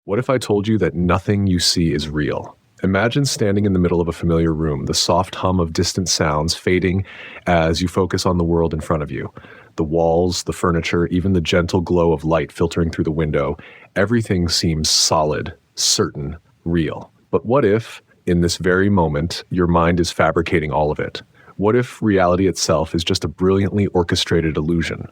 What if I told you that nothing you see is real? Imagine standing in the middle of a familiar room, the soft hum of distant sounds fading as you focus on the world in front of you. The walls, the furniture, even the gentle glow of light filtering through the window, everything seems solid, certain, real. But what if, in this very moment, your mind is fabricating all of it? What if reality itself is just a brilliantly orchestrated illusion?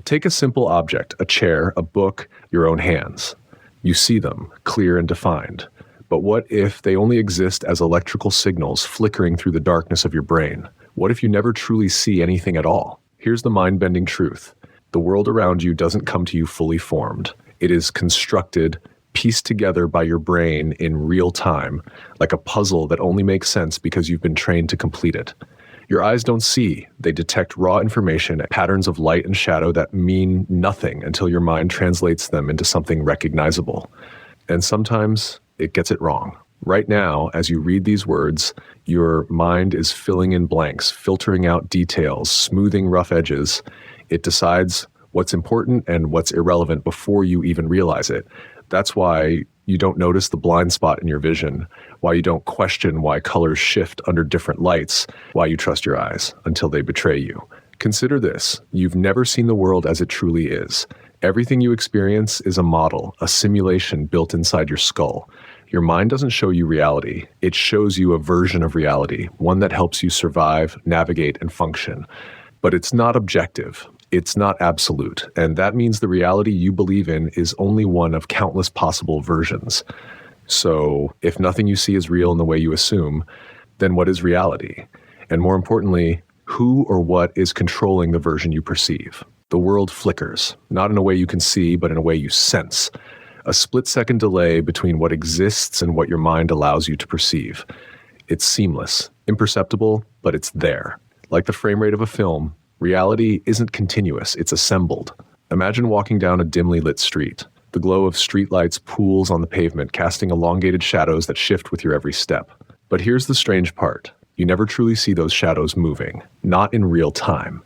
Take a simple object, a chair, a book, your own hands. You see them, clear and defined. But what if they only exist as electrical signals flickering through the darkness of your brain? What if you never truly see anything at all? Here's the mind-bending truth. The world around you doesn't come to you fully formed. It is constructed, pieced together by your brain in real time, like a puzzle that only makes sense because you've been trained to complete it. Your eyes don't see. They detect raw information, patterns of light and shadow that mean nothing until your mind translates them into something recognizable. And sometimes it gets it wrong. Right now, as you read these words, your mind is filling in blanks, filtering out details, smoothing rough edges. It decides what's important and what's irrelevant before you even realize it. That's why you don't notice the blind spot in your vision, why you don't question why colors shift under different lights, why you trust your eyes until they betray you. Consider this. You've never seen the world as it truly is. Everything you experience is a model, a simulation built inside your skull. Your mind doesn't show you reality. It shows you a version of reality, one that helps you survive, navigate, and function. But it's not objective. It's not absolute, and that means the reality you believe in is only one of countless possible versions. So, if nothing you see is real in the way you assume, then what is reality? And more importantly, who or what is controlling the version you perceive? The world flickers, not in a way you can see, but in a way you sense. A split-second delay between what exists and what your mind allows you to perceive. It's seamless, imperceptible, but it's there. Like the frame rate of a film, reality isn't continuous, it's assembled. Imagine walking down a dimly lit street. The glow of streetlights pools on the pavement, casting elongated shadows that shift with your every step. But here's the strange part. You never truly see those shadows moving, not in real time.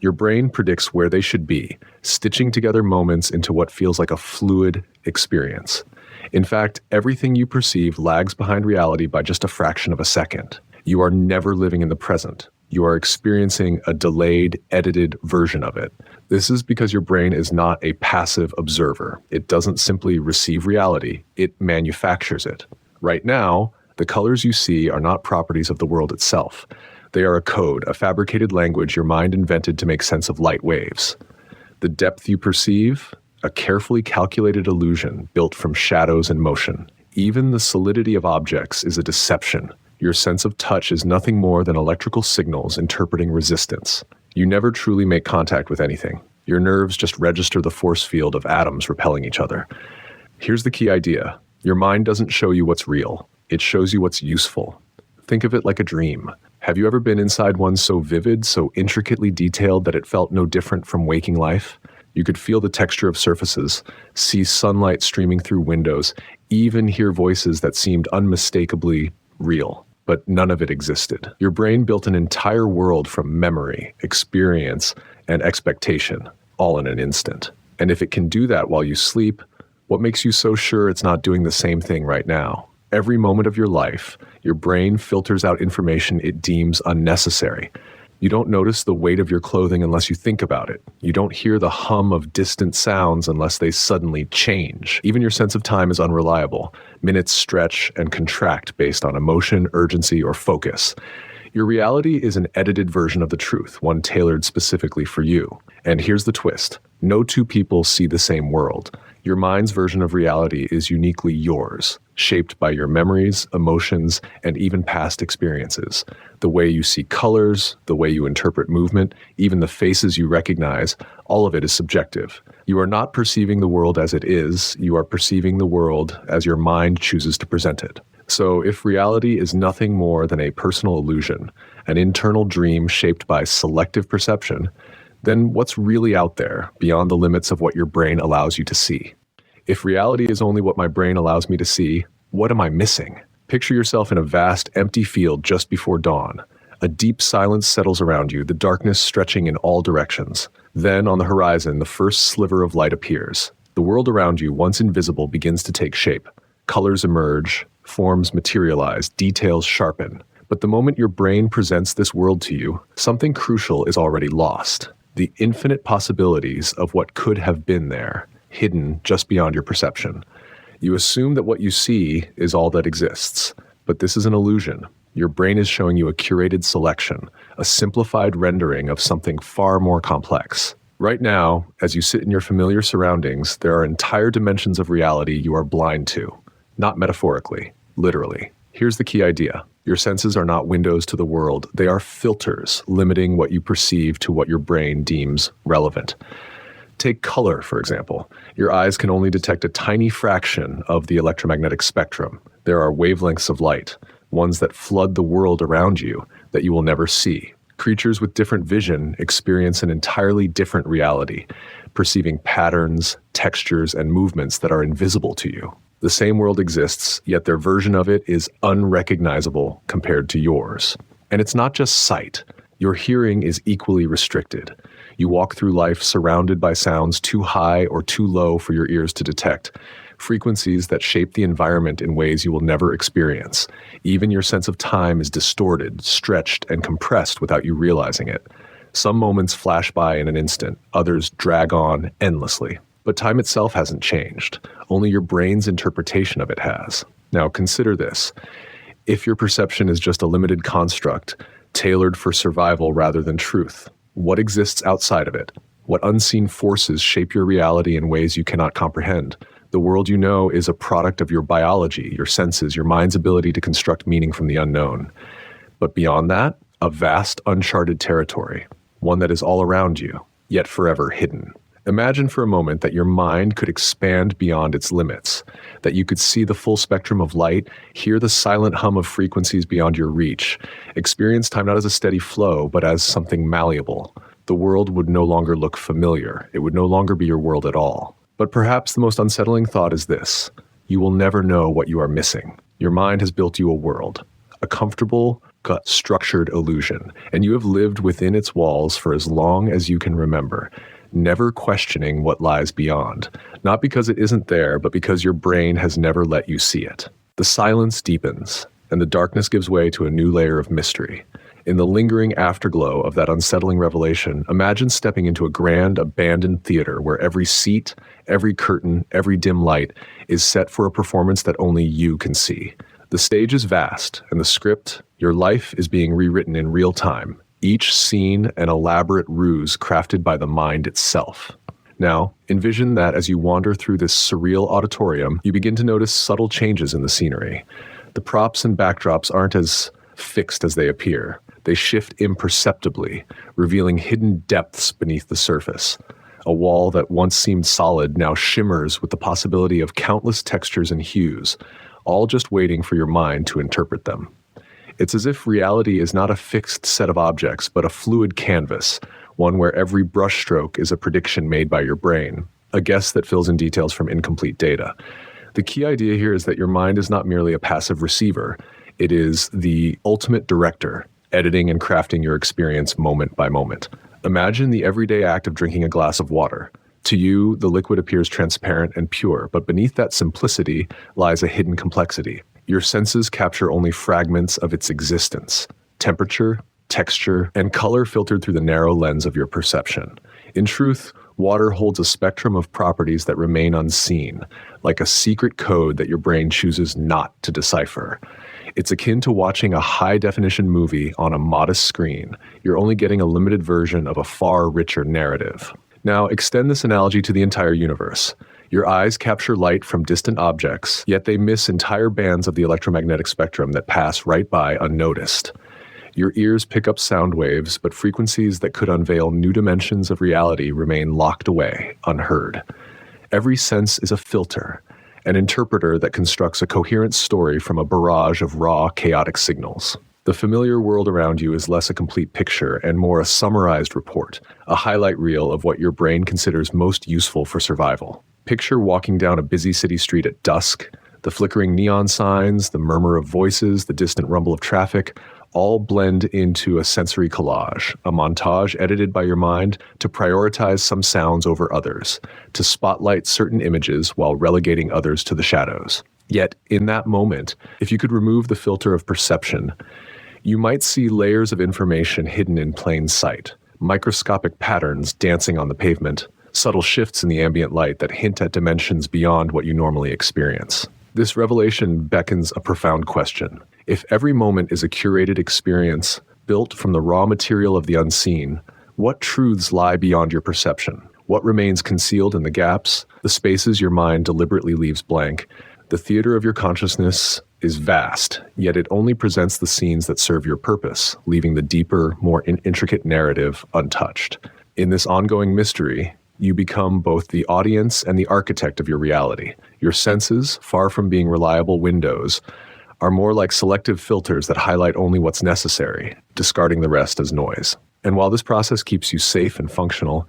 Your brain predicts where they should be, stitching together moments into what feels like a fluid experience. In fact, everything you perceive lags behind reality by just a fraction of a second. You are never living in the present. You are experiencing a delayed, edited version of it. This is because your brain is not a passive observer. It doesn't simply receive reality, it manufactures it. Right now, the colors you see are not properties of the world itself. They are a code, a fabricated language your mind invented to make sense of light waves. The depth you perceive, a carefully calculated illusion built from shadows and motion. Even the solidity of objects is a deception. Your sense of touch is nothing more than electrical signals interpreting resistance. You never truly make contact with anything. Your nerves just register the force field of atoms repelling each other. Here's the key idea. Your mind doesn't show you what's real. It shows you what's useful. Think of it like a dream. Have you ever been inside one so vivid, so intricately detailed that it felt no different from waking life? You could feel the texture of surfaces, see sunlight streaming through windows, even hear voices that seemed unmistakably real. But none of it existed. Your brain built an entire world from memory, experience, and expectation, all in an instant. And if it can do that while you sleep, what makes you so sure it's not doing the same thing right now? Every moment of your life, your brain filters out information it deems unnecessary. You don't notice the weight of your clothing unless you think about it. You don't hear the hum of distant sounds unless they suddenly change. Even your sense of time is unreliable. Minutes stretch and contract based on emotion, urgency, or focus. Your reality is an edited version of the truth, one tailored specifically for you. And here's the twist. No two people see the same world. Your mind's version of reality is uniquely yours, shaped by your memories, emotions, and even past experiences. The way you see colors, the way you interpret movement, even the faces you recognize, all of it is subjective. You are not perceiving the world as it is, you are perceiving the world as your mind chooses to present it. So if reality is nothing more than a personal illusion, an internal dream shaped by selective perception, then what's really out there beyond the limits of what your brain allows you to see? If reality is only what my brain allows me to see, what am I missing? Picture yourself in a vast, empty field just before dawn. A deep silence settles around you, the darkness stretching in all directions. Then, on the horizon, the first sliver of light appears. The world around you, once invisible, begins to take shape. Colors emerge, forms materialize, details sharpen. But the moment your brain presents this world to you, something crucial is already lost. The infinite possibilities of what could have been there, hidden just beyond your perception. You assume that what you see is all that exists, but this is an illusion. Your brain is showing you a curated selection, a simplified rendering of something far more complex. Right now, as you sit in your familiar surroundings, there are entire dimensions of reality you are blind to. Not metaphorically, literally. Here's the key idea. Your senses are not windows to the world. They are filters, limiting what you perceive to what your brain deems relevant. Take color, for example. Your eyes can only detect a tiny fraction of the electromagnetic spectrum. There are wavelengths of light, ones that flood the world around you that you will never see. Creatures with different vision experience an entirely different reality, perceiving patterns, textures, and movements that are invisible to you. The same world exists, yet their version of it is unrecognizable compared to yours. And it's not just sight. Your hearing is equally restricted. You walk through life surrounded by sounds too high or too low for your ears to detect, frequencies that shape the environment in ways you will never experience. Even your sense of time is distorted, stretched, and compressed without you realizing it. Some moments flash by in an instant, others drag on endlessly. But time itself hasn't changed. Only your brain's interpretation of it has. Now consider this. If your perception is just a limited construct, tailored for survival rather than truth, what exists outside of it? What unseen forces shape your reality in ways you cannot comprehend? The world you know is a product of your biology, your senses, your mind's ability to construct meaning from the unknown. But beyond that, a vast uncharted territory, one that is all around you, yet forever hidden. Imagine for a moment that your mind could expand beyond its limits, that you could see the full spectrum of light, hear the silent hum of frequencies beyond your reach, experience time not as a steady flow, but as something malleable. The world would no longer look familiar. It would no longer be your world at all. But perhaps the most unsettling thought is this. You will never know what you are missing. Your mind has built you a world, a comfortable, structured illusion, and you have lived within its walls for as long as you can remember, never questioning what lies beyond, not because it isn't there, but because your brain has never let you see it. The silence deepens, and the darkness gives way to a new layer of mystery. In the lingering afterglow of that unsettling revelation, imagine stepping into a grand, abandoned theater where every seat, every curtain, every dim light is set for a performance that only you can see. The stage is vast, and the script, your life, is being rewritten in real time. Each scene an elaborate ruse crafted by the mind itself. Now, envision that as you wander through this surreal auditorium, you begin to notice subtle changes in the scenery. The props and backdrops aren't as fixed as they appear. They shift imperceptibly, revealing hidden depths beneath the surface. A wall that once seemed solid now shimmers with the possibility of countless textures and hues, all just waiting for your mind to interpret them. It's as if reality is not a fixed set of objects, but a fluid canvas, one where every brushstroke is a prediction made by your brain, a guess that fills in details from incomplete data. The key idea here is that your mind is not merely a passive receiver. It is the ultimate director, editing and crafting your experience moment by moment. Imagine the everyday act of drinking a glass of water. To you, the liquid appears transparent and pure, but beneath that simplicity lies a hidden complexity. Your senses capture only fragments of its existence: temperature, texture, and color filtered through the narrow lens of your perception. In truth, water holds a spectrum of properties that remain unseen, like a secret code that your brain chooses not to decipher. It's akin to watching a high-definition movie on a modest screen. You're only getting a limited version of a far richer narrative. Now, extend this analogy to the entire universe. Your eyes capture light from distant objects, yet they miss entire bands of the electromagnetic spectrum that pass right by unnoticed. Your ears pick up sound waves, but frequencies that could unveil new dimensions of reality remain locked away, unheard. Every sense is a filter, an interpreter that constructs a coherent story from a barrage of raw, chaotic signals. The familiar world around you is less a complete picture and more a summarized report, a highlight reel of what your brain considers most useful for survival. Picture walking down a busy city street at dusk, the flickering neon signs, the murmur of voices, the distant rumble of traffic, all blend into a sensory collage, a montage edited by your mind to prioritize some sounds over others, to spotlight certain images while relegating others to the shadows. Yet, in that moment, if you could remove the filter of perception, you might see layers of information hidden in plain sight, microscopic patterns dancing on the pavement, subtle shifts in the ambient light that hint at dimensions beyond what you normally experience. This revelation beckons a profound question. If every moment is a curated experience built from the raw material of the unseen, what truths lie beyond your perception? What remains concealed in the gaps, the spaces your mind deliberately leaves blank? The theater of your consciousness is vast, yet it only presents the scenes that serve your purpose, leaving the deeper, more intricate narrative untouched. In this ongoing mystery, you become both the audience and the architect of your reality. Your senses, far from being reliable windows, are more like selective filters that highlight only what's necessary, discarding the rest as noise. And while this process keeps you safe and functional,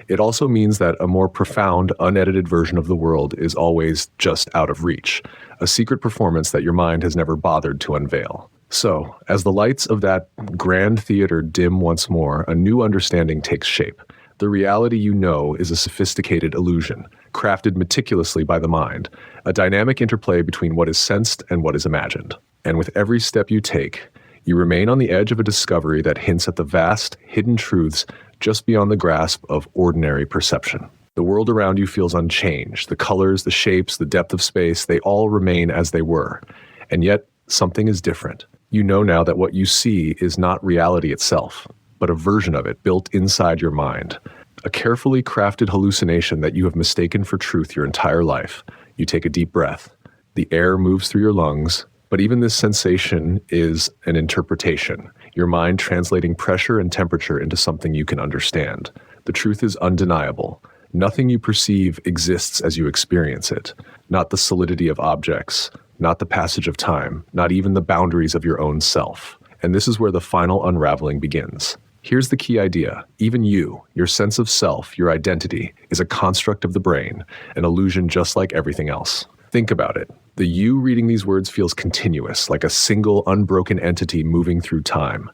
it also means that a more profound, unedited version of the world is always just out of reach, a secret performance that your mind has never bothered to unveil. So, as the lights of that grand theater dim once more, a new understanding takes shape. The reality you know is a sophisticated illusion, crafted meticulously by the mind, a dynamic interplay between what is sensed and what is imagined. And with every step you take, you remain on the edge of a discovery that hints at the vast, hidden truths just beyond the grasp of ordinary perception. The world around you feels unchanged. The colors, the shapes, the depth of space, they all remain as they were. And yet, something is different. You know now that what you see is not reality itself, but a version of it built inside your mind. A carefully crafted hallucination that you have mistaken for truth your entire life. You take a deep breath. The air moves through your lungs, but even this sensation is an interpretation. Your mind translating pressure and temperature into something you can understand. The truth is undeniable. Nothing you perceive exists as you experience it. Not the solidity of objects, not the passage of time, not even the boundaries of your own self. And this is where the final unraveling begins. Here's the key idea. Even you, your sense of self, your identity, is a construct of the brain, an illusion just like everything else. Think about it. The you reading these words feels continuous, like a single, unbroken entity moving through time.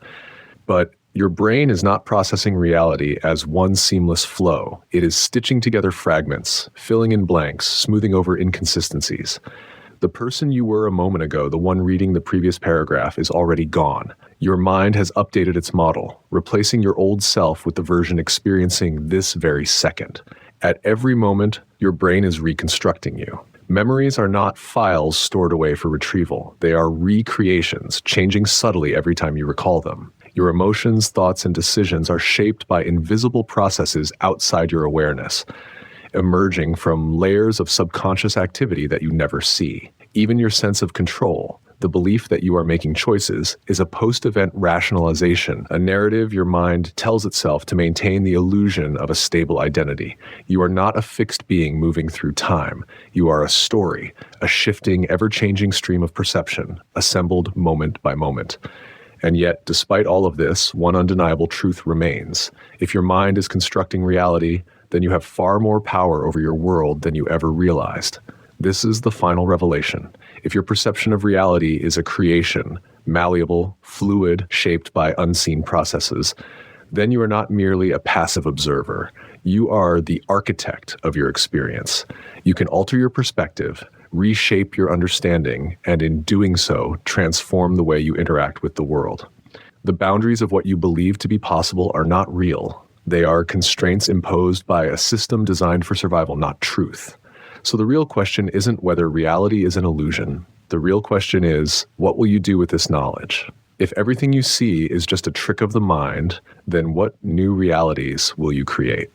But your brain is not processing reality as one seamless flow. It is stitching together fragments, filling in blanks, smoothing over inconsistencies. The person you were a moment ago, the one reading the previous paragraph, is already gone. Your mind has updated its model, replacing your old self with the version experiencing this very second. At every moment, your brain is reconstructing you. Memories are not files stored away for retrieval. They are recreations, changing subtly every time you recall them. Your emotions, thoughts, and decisions are shaped by invisible processes outside your awareness, emerging from layers of subconscious activity that you never see. Even your sense of control, the belief that you are making choices, is a post-event rationalization, a narrative your mind tells itself to maintain the illusion of a stable identity. You are not a fixed being moving through time. You are a story, a shifting, ever-changing stream of perception, assembled moment by moment. And yet, despite all of this, one undeniable truth remains. If your mind is constructing reality, then you have far more power over your world than you ever realized. This is the final revelation. If your perception of reality is a creation, malleable, fluid, shaped by unseen processes, then you are not merely a passive observer. You are the architect of your experience. You can alter your perspective, reshape your understanding, and in doing so, transform the way you interact with the world. The boundaries of what you believe to be possible are not real. They are constraints imposed by a system designed for survival, not truth. So the real question isn't whether reality is an illusion. The real question is, what will you do with this knowledge? If everything you see is just a trick of the mind, then what new realities will you create?